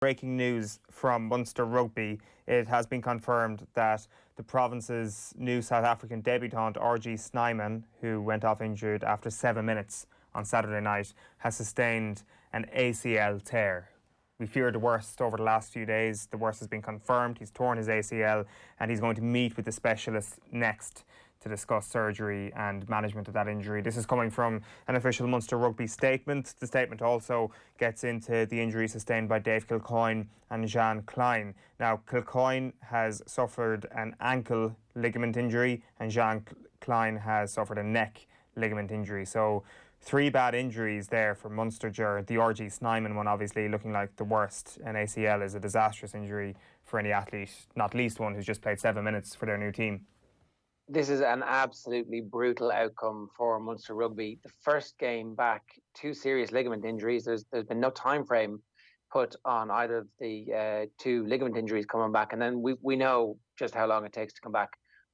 Breaking news from Munster Rugby. It has been confirmed that the province's new South African debutant, RG Snyman, who went off injured after 7 minutes on Saturday night, has sustained an ACL tear. We feared the worst over the last few days. The worst has been confirmed. He's torn his ACL and he's going to meet with the specialist next to discuss surgery and management of that injury. This is coming from an official Munster Rugby statement. The statement also gets into the injury sustained by Dave Kilcoyne and Jean Klein. Now, Kilcoyne has suffered an ankle ligament injury and Jean Klein has suffered a neck ligament injury. So 3 bad injuries there for Munster. The RG Snyman one obviously looking like the worst. An ACL is a disastrous injury for any athlete, not least one who's just played 7 minutes for their new team. This is an absolutely brutal outcome for Munster Rugby. The first game back, 2 serious ligament injuries. There's been no time frame put on either of the 2 ligament injuries coming back, and then we know just how long it takes to come back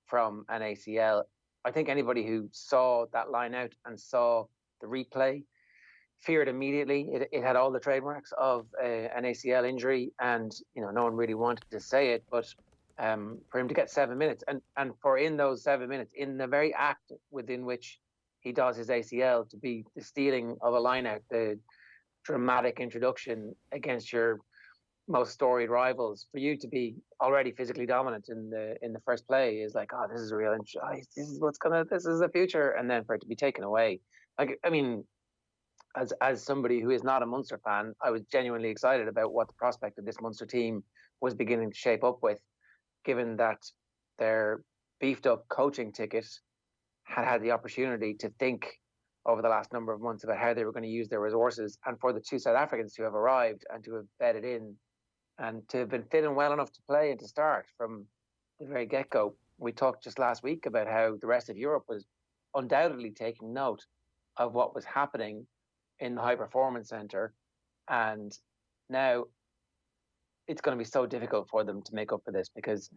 from an ACL. I think anybody who saw that line out and saw the replay feared immediately. It had all the trademarks of an ACL injury, and no one really wanted to say it, but for him to get 7 minutes and for in those 7 minutes, in the very act within which he does his ACL, to be the stealing of a line-out, the dramatic introduction against your most storied rivals, for you to be already physically dominant in the first play is like, oh, this is a real this is the future, and then for it to be taken away. As somebody who is not a Munster fan, I was genuinely excited about what the prospect of this Munster team was beginning to shape up with, given that their beefed up coaching ticket had the opportunity to think over the last number of months about how they were going to use their resources, and for the 2 South Africans to have arrived and to have bedded in and to have been fit and well enough to play and to start from the very get-go. We talked just last week about how the rest of Europe was undoubtedly taking note of what was happening in the High Performance Centre, and now it's going to be so difficult for them to make up for this, because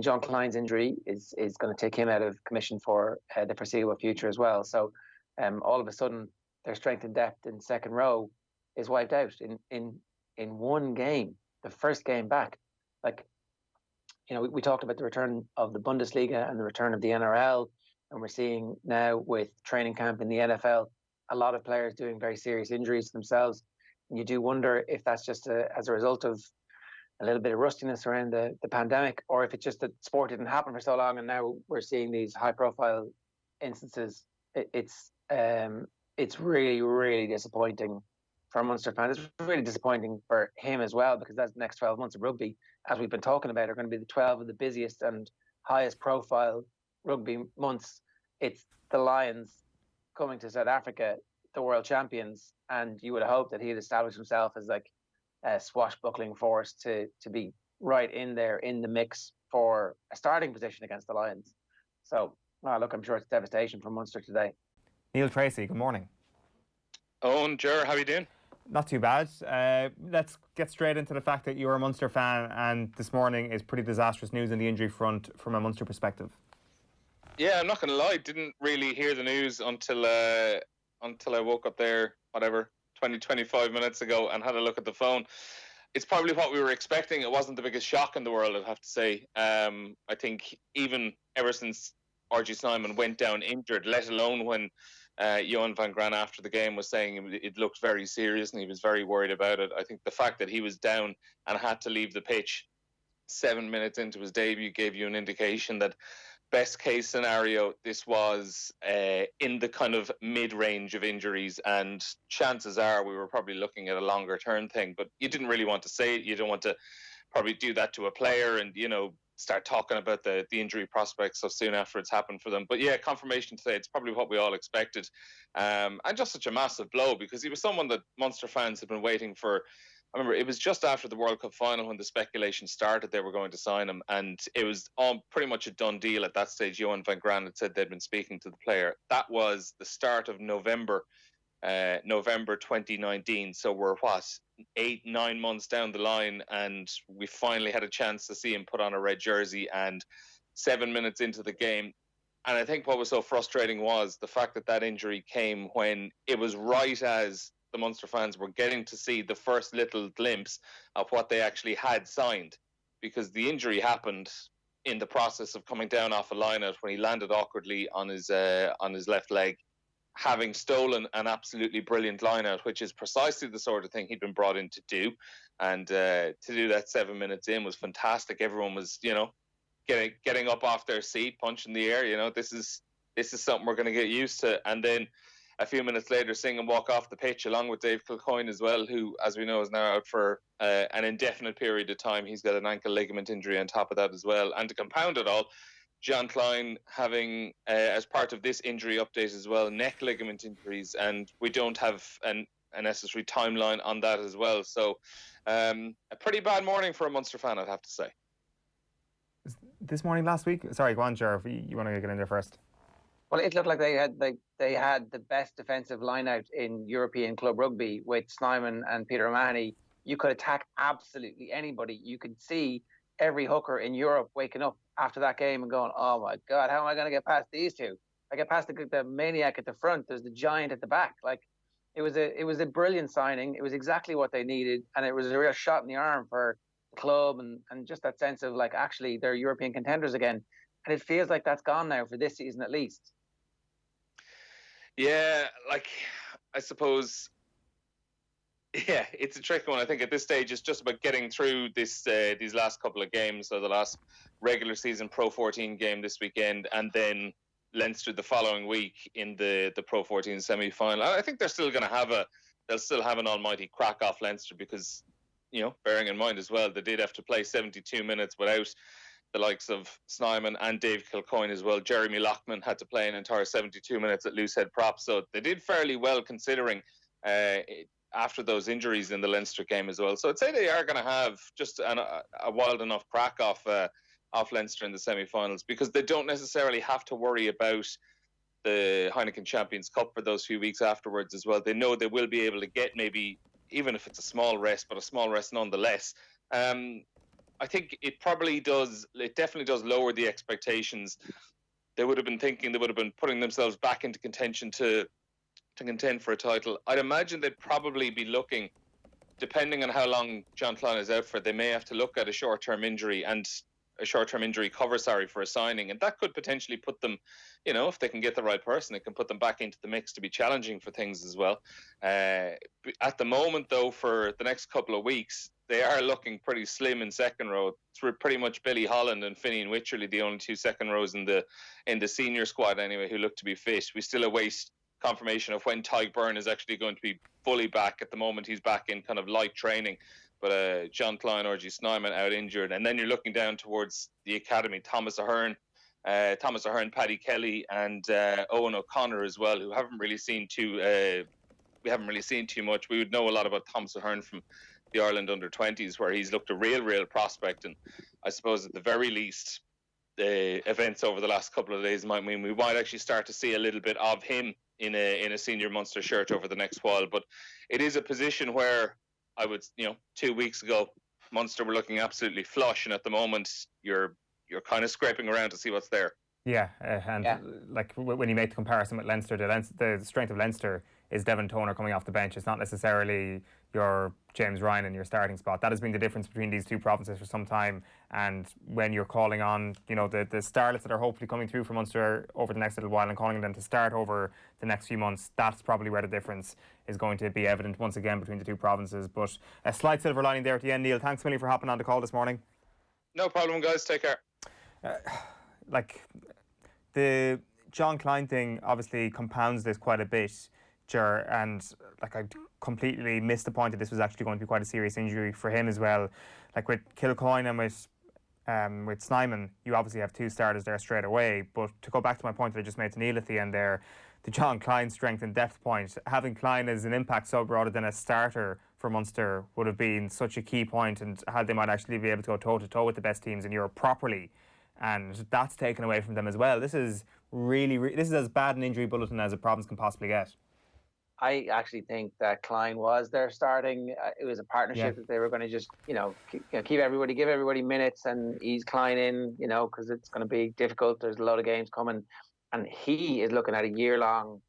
John Klein's injury is going to take him out of commission for the foreseeable future as well. So all of a sudden, their strength and depth in second row is wiped out in one game, the first game back. We talked about the return of the Bundesliga and the return of the NRL, and we're seeing now with training camp in the NFL, a lot of players doing very serious injuries themselves. And you do wonder if that's just as a result of a little bit of rustiness around the pandemic, or if it's just that sport didn't happen for so long and now we're seeing these high-profile instances. It's really, really disappointing for Munster fans. It's really disappointing for him as well, because that's the next 12 months of rugby, as we've been talking about, are going to be the 12 of the busiest and highest profile rugby months. It's the Lions coming to South Africa, the world champions, and you would hope that he'd establish himself as like a swashbuckling force to be right in there in the mix for a starting position against the Lions. So, look, I'm sure it's devastation for Munster today. Neil Treacy, good morning. Owen, Ger, how are you doing? Not too bad. Let's get straight into the fact that you're a Munster fan, and this morning is pretty disastrous news in the injury front from a Munster perspective. Yeah, I'm not going to lie, didn't really hear the news until I woke up there, 25 minutes ago, and had a look at the phone. It's probably what we were expecting. It wasn't the biggest shock in the world, I'd have to say. I think even ever since RG Snyman went down injured, let alone when Johan van Graan after the game was saying it looked very serious and he was very worried about it. I think the fact that he was down and had to leave the pitch 7 minutes into his debut gave you an indication that best case scenario, this was in the kind of mid-range of injuries, and chances are we were probably looking at a longer term thing, but you didn't really want to say it. You don't want to probably do that to a player and, start talking about the injury prospects so soon after it's happened for them. But yeah, confirmation today, it's probably what we all expected. And just such a massive blow, because he was someone that Munster fans had been waiting for. I remember it was just after the World Cup final when the speculation started they were going to sign him, and it was all pretty much a done deal at that stage. Johan van Graan had said they'd been speaking to the player. That was the start of November 2019. So we're 8-9 months down the line, and we finally had a chance to see him put on a red jersey, and 7 minutes into the game. And I think what was so frustrating was the fact that injury came when it was right as the Munster fans were getting to see the first little glimpse of what they actually had signed, because the injury happened in the process of coming down off a line-out when he landed awkwardly on his left leg, having stolen an absolutely brilliant line-out, which is precisely the sort of thing he'd been brought in to do. And to do that 7 minutes in was fantastic. Everyone was, getting up off their seat, punching the air. This is something we're going to get used to. And then a few minutes later, seeing him walk off the pitch along with Dave Kilcoyne as well, who, as we know, is now out for an indefinite period of time. He's got an ankle ligament injury on top of that as well. And to compound it all, John Klein having, as part of this injury update as well, neck ligament injuries, and we don't have a necessary timeline on that as well. So a pretty bad morning for a Munster fan, I'd have to say. This morning last week? Sorry, go on, Ger, you want to get in there first? Well, it looked like they had the best defensive line-out in European club rugby with Snyman and Peter O'Mahony. You could attack absolutely anybody. You could see every hooker in Europe waking up after that game and going, "Oh my God, how am I going to get past these two? I get past the maniac at the front. There's the giant at the back." Like, it was a brilliant signing. It was exactly what they needed, and it was a real shot in the arm for the club and just that sense of, like, actually they're European contenders again. And it feels like that's gone now for this season at least. Yeah, like, I suppose, yeah, it's a tricky one. I think at this stage it's just about getting through these last couple of games. So the last regular season Pro 14 game this weekend, and then Leinster the following week in the Pro 14 semi-final. I think they'll still have an almighty crack off Leinster, because, bearing in mind as well, they did have to play 72 minutes without the likes of Snyman and Dave Kilcoyne as well. Jeremy Loughman had to play an entire 72 minutes at loosehead prop. So they did fairly well, considering after those injuries in the Leinster game as well. So I'd say they are going to have just a wild enough crack off Leinster in the semi-finals, because they don't necessarily have to worry about the Heineken Champions Cup for those few weeks afterwards as well. They know they will be able to get, maybe, even if it's a small rest, but a small rest nonetheless. I think it definitely does lower the expectations. They would have been putting themselves back into contention to contend for a title. I'd imagine they'd probably be looking, depending on how long John Klein is out for, they may have to look at a short-term injury cover, for a signing. And that could potentially put them, if they can get the right person, it can put them back into the mix to be challenging for things as well. At the moment, though, for the next couple of weeks, they are looking pretty slim in second row. It's pretty much Billy Holland and Finian Wycherley, the only two second rows in the senior squad anyway, who look to be fit. We still await confirmation of when Tyg Byrne is actually going to be fully back. At the moment, he's back in kind of light training. But John Klein, RG Snyman out injured. And then you're looking down towards the academy, Thomas Ahern, Paddy Kelly, and Owen O'Connor as well, who haven't really seen too much. We would know a lot about Thomas Ahern from the Ireland under-20s, where he's looked a real prospect. And I suppose at the very least, the events over the last couple of days might mean we might actually start to see a little bit of him in a senior Munster shirt over the next while. But it is a position where, I would, 2 weeks ago, Munster were looking absolutely flush, and at the moment you're kind of scraping around to see what's there. Yeah, like when you make the comparison with Leinster, the strength of Leinster is Devon Toner coming off the bench. It's not necessarily your James Ryan in your starting spot. That has been the difference between these two provinces for some time. And when you're calling on, the starlets that are hopefully coming through for Munster over the next little while and calling on them to start over the next few months, that's probably where the difference is going to be evident once again between the two provinces. But a slight silver lining there at the end. Neil, thanks a million for hopping on the call this morning. No problem, guys. Take care. The John Klein thing obviously compounds this quite a bit, Ger, and I completely missed the point that this was actually going to be quite a serious injury for him as well. Like with Kilcoyne and with Snyman, you obviously have two starters there straight away. But to go back to my point that I just made to Neil at the end there, the John Klein strength and depth point, having Klein as an impact sub rather than a starter for Munster would have been such a key point, and how they might actually be able to go toe-to-toe with the best teams in Europe properly. And that's taken away from them as well. This is this is as bad an injury bulletin as a province can possibly get. I actually think that Klein was their starting. It was a partnership that they were going to just, give everybody minutes and ease Klein in, because it's going to be difficult. There's a lot of games coming, and he is looking at a year-long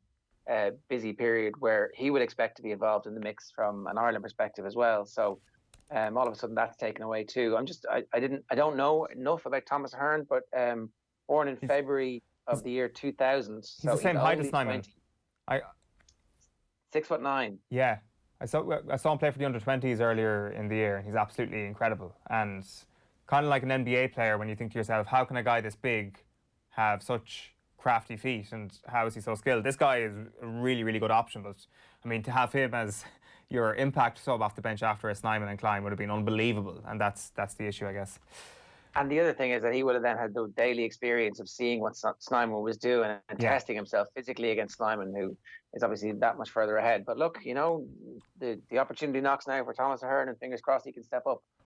busy period where he would expect to be involved in the mix from an Ireland perspective as well. So all of a sudden that's taken away too. I don't know enough about Thomas Ahern, but born in February of the year 2000, He's so the same height as only Snyman. 20. I 6'9". Yeah, I saw him play for the under-20s earlier in the year, and he's absolutely incredible. And kind of like an NBA player, when you think to yourself, how can a guy this big have such crafty feet, and how is he so skilled? This guy is a really, really good option, but I mean, to have him as your impact sub off the bench after a Snyman and Klein would have been unbelievable, and that's the issue, I guess. And the other thing is that he would have then had the daily experience of seeing what Snyman was doing and testing himself physically against Snyman, who is obviously that much further ahead. But look, the opportunity knocks now for Thomas Ahern, and fingers crossed he can step up.